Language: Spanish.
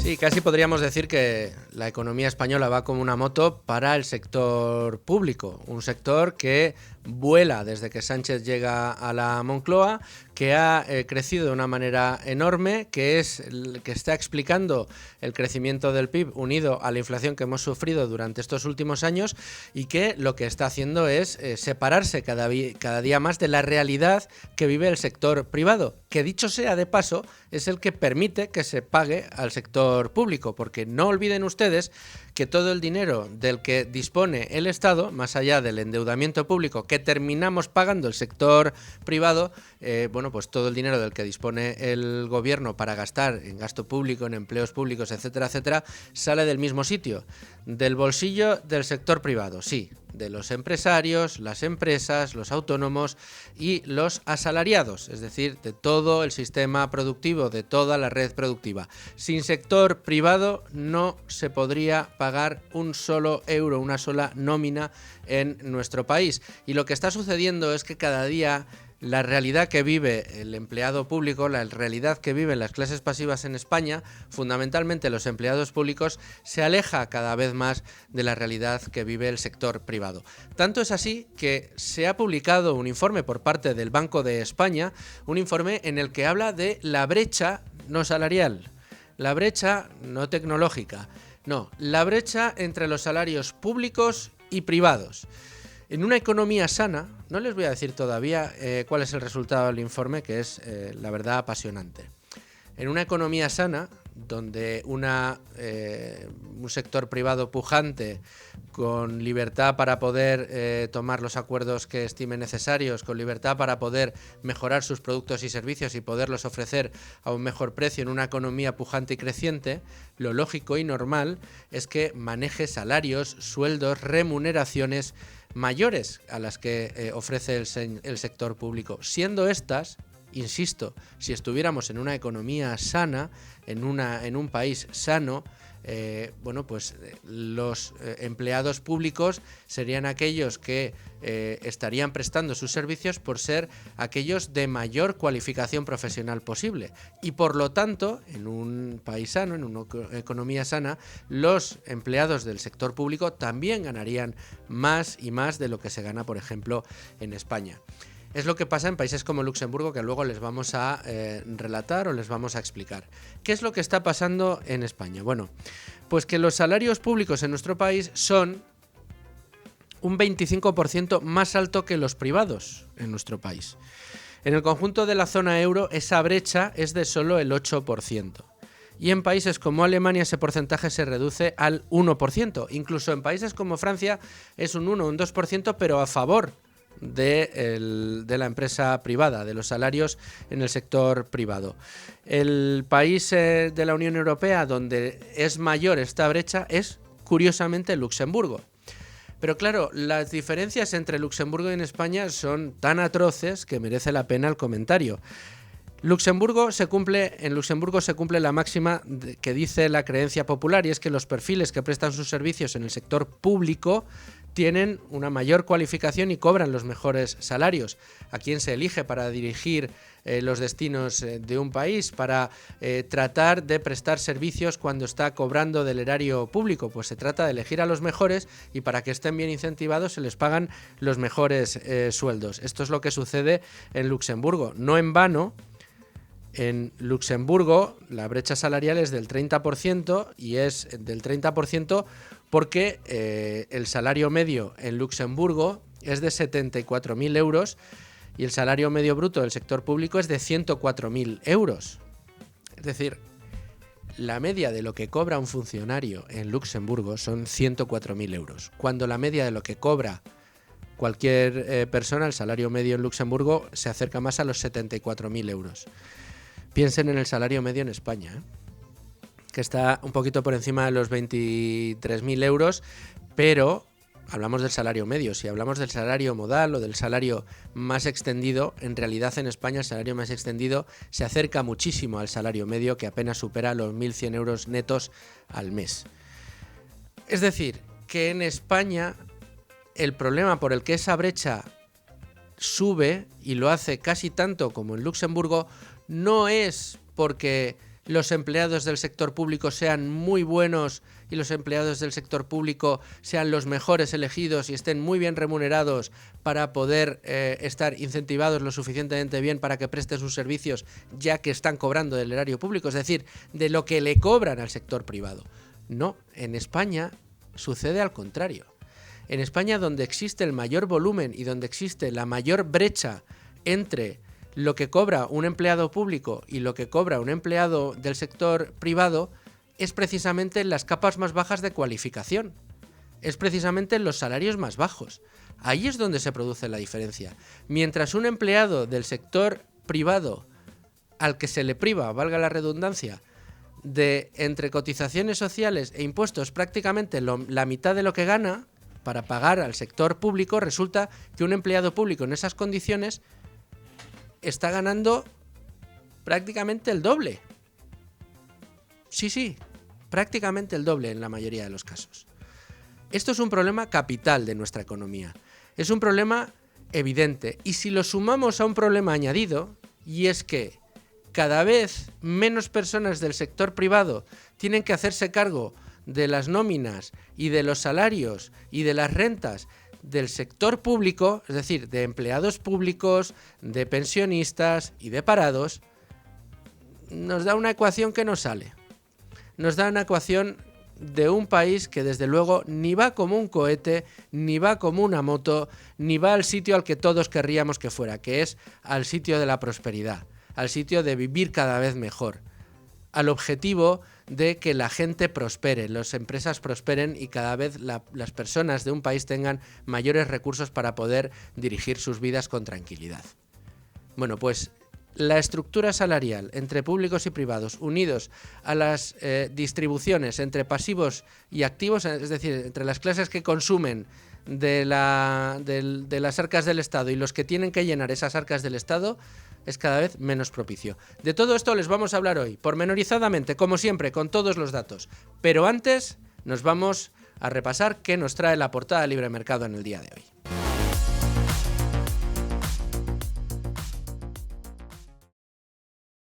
Sí, casi podríamos decir que la economía española va como una moto para el sector público, un sector que vuela desde que Sánchez llega a la Moncloa, que ha crecido de una manera enorme, que está explicando el crecimiento del PIB unido a la inflación que hemos sufrido durante estos últimos años y que lo que está haciendo es separarse cada día más de la realidad que vive el sector privado, que dicho sea de paso es el que permite que se pague al sector público, porque no olviden ustedes que todo el dinero del que dispone el Estado, más allá del endeudamiento público que terminamos pagando el sector privado, pues todo el dinero del que dispone el gobierno para gastar en gasto público, en empleos públicos, etcétera, etcétera, sale del mismo sitio, del bolsillo del sector privado, sí, de los empresarios, las empresas, los autónomos y los asalariados, es decir, de todo el sistema productivo, de toda la red productiva. Sin sector privado no se podría pagar un solo euro, una sola nómina en nuestro país. Y lo que está sucediendo es que cada día la realidad que vive el empleado público, la realidad que viven las clases pasivas en España, fundamentalmente los empleados públicos, se aleja cada vez más de la realidad que vive el sector privado. Tanto es así que se ha publicado un informe por parte del Banco de España, un informe en el que habla de la brecha no salarial, la brecha no tecnológica, no, la brecha entre los salarios públicos y privados. En una economía sana, no les voy a decir todavía cuál es el resultado del informe, que es la verdad apasionante. En una economía sana, donde un sector privado pujante, con libertad para poder tomar los acuerdos que estime necesarios, con libertad para poder mejorar sus productos y servicios y poderlos ofrecer a un mejor precio en una economía pujante y creciente, lo lógico y normal es que maneje salarios, sueldos, remuneraciones mayores a las que ofrece el sector público, siendo estas, insisto, si estuviéramos en una economía sana, en un país sano, los empleados públicos serían aquellos que estarían prestando sus servicios por ser aquellos de mayor cualificación profesional posible. Y por lo tanto, en un país sano, en una economía sana, los empleados del sector público también ganarían más y más de lo que se gana, por ejemplo, en España. Es lo que pasa en países como Luxemburgo, que luego les vamos a relatar o les vamos a explicar. ¿Qué es lo que está pasando en España? Bueno, pues que los salarios públicos en nuestro país son un 25% más alto que los privados en nuestro país. En el conjunto de la zona euro, esa brecha es de solo el 8%. Y en países como Alemania ese porcentaje se reduce al 1%. Incluso en países como Francia es un 1 o un 2%, pero a favor de la empresa privada, de los salarios en el sector privado. El país de la Unión Europea donde es mayor esta brecha es, curiosamente, Luxemburgo. Pero claro, las diferencias entre Luxemburgo y en España son tan atroces que merece la pena el comentario. En Luxemburgo se cumple la máxima que dice la creencia popular, y es que los perfiles que prestan sus servicios en el sector público tienen una mayor cualificación y cobran los mejores salarios. ¿A quién se elige para dirigir los destinos de un país, para tratar de prestar servicios cuando está cobrando del erario público? Pues se trata de elegir a los mejores, y para que estén bien incentivados se les pagan los mejores sueldos. Esto es lo que sucede en Luxemburgo. No en vano, en Luxemburgo la brecha salarial es del 30%, y es del 30% porque el salario medio en Luxemburgo es de 74.000 euros y el salario medio bruto del sector público es de 104.000 euros. Es decir, la media de lo que cobra un funcionario en Luxemburgo son 104.000 euros, cuando la media de lo que cobra cualquier persona, el salario medio en Luxemburgo, se acerca más a los 74.000 euros. Piensen en el salario medio en España, que está un poquito por encima de los 23.000 euros, pero hablamos del salario medio. Si hablamos del salario modal o del salario más extendido, en realidad en España el salario más extendido se acerca muchísimo al salario medio, que apenas supera los 1.100 euros netos al mes. Es decir, que en España el problema por el que esa brecha sube, y lo hace casi tanto como en Luxemburgo, no es porque los empleados del sector público sean muy buenos y los empleados del sector público sean los mejores elegidos y estén muy bien remunerados para poder estar incentivados lo suficientemente bien para que presten sus servicios, ya que están cobrando del erario público, es decir, de lo que le cobran al sector privado. No, en España sucede al contrario. En España, donde existe el mayor volumen y donde existe la mayor brecha entre lo que cobra un empleado público y lo que cobra un empleado del sector privado, es precisamente en las capas más bajas de cualificación. Es precisamente en los salarios más bajos. Ahí es donde se produce la diferencia. Mientras un empleado del sector privado, al que se le priva, valga la redundancia, de entre cotizaciones sociales e impuestos prácticamente la mitad de lo que gana para pagar al sector público, resulta que un empleado público en esas condiciones está ganando prácticamente el doble. Sí, prácticamente el doble en la mayoría de los casos. Esto es un problema capital de nuestra economía. Es un problema evidente. Y si lo sumamos a un problema añadido, y es que cada vez menos personas del sector privado tienen que hacerse cargo de las nóminas y de los salarios y de las rentas del sector público, es decir, de empleados públicos, de pensionistas y de parados, nos da una ecuación que no sale. Nos da una ecuación de un país que desde luego ni va como un cohete, ni va como una moto, ni va al sitio al que todos querríamos que fuera, que es al sitio de la prosperidad, al sitio de vivir cada vez mejor, al objetivo de que la gente prospere, las empresas prosperen y cada vez las personas de un país tengan mayores recursos para poder dirigir sus vidas con tranquilidad. Bueno, pues la estructura salarial entre públicos y privados unidos a las distribuciones entre pasivos y activos, es decir, entre las clases que consumen de las arcas del Estado y los que tienen que llenar esas arcas del Estado, es cada vez menos propicio. De todo esto les vamos a hablar hoy, pormenorizadamente, como siempre, con todos los datos. Pero antes nos vamos a repasar qué nos trae la portada de Libre Mercado en el día de hoy.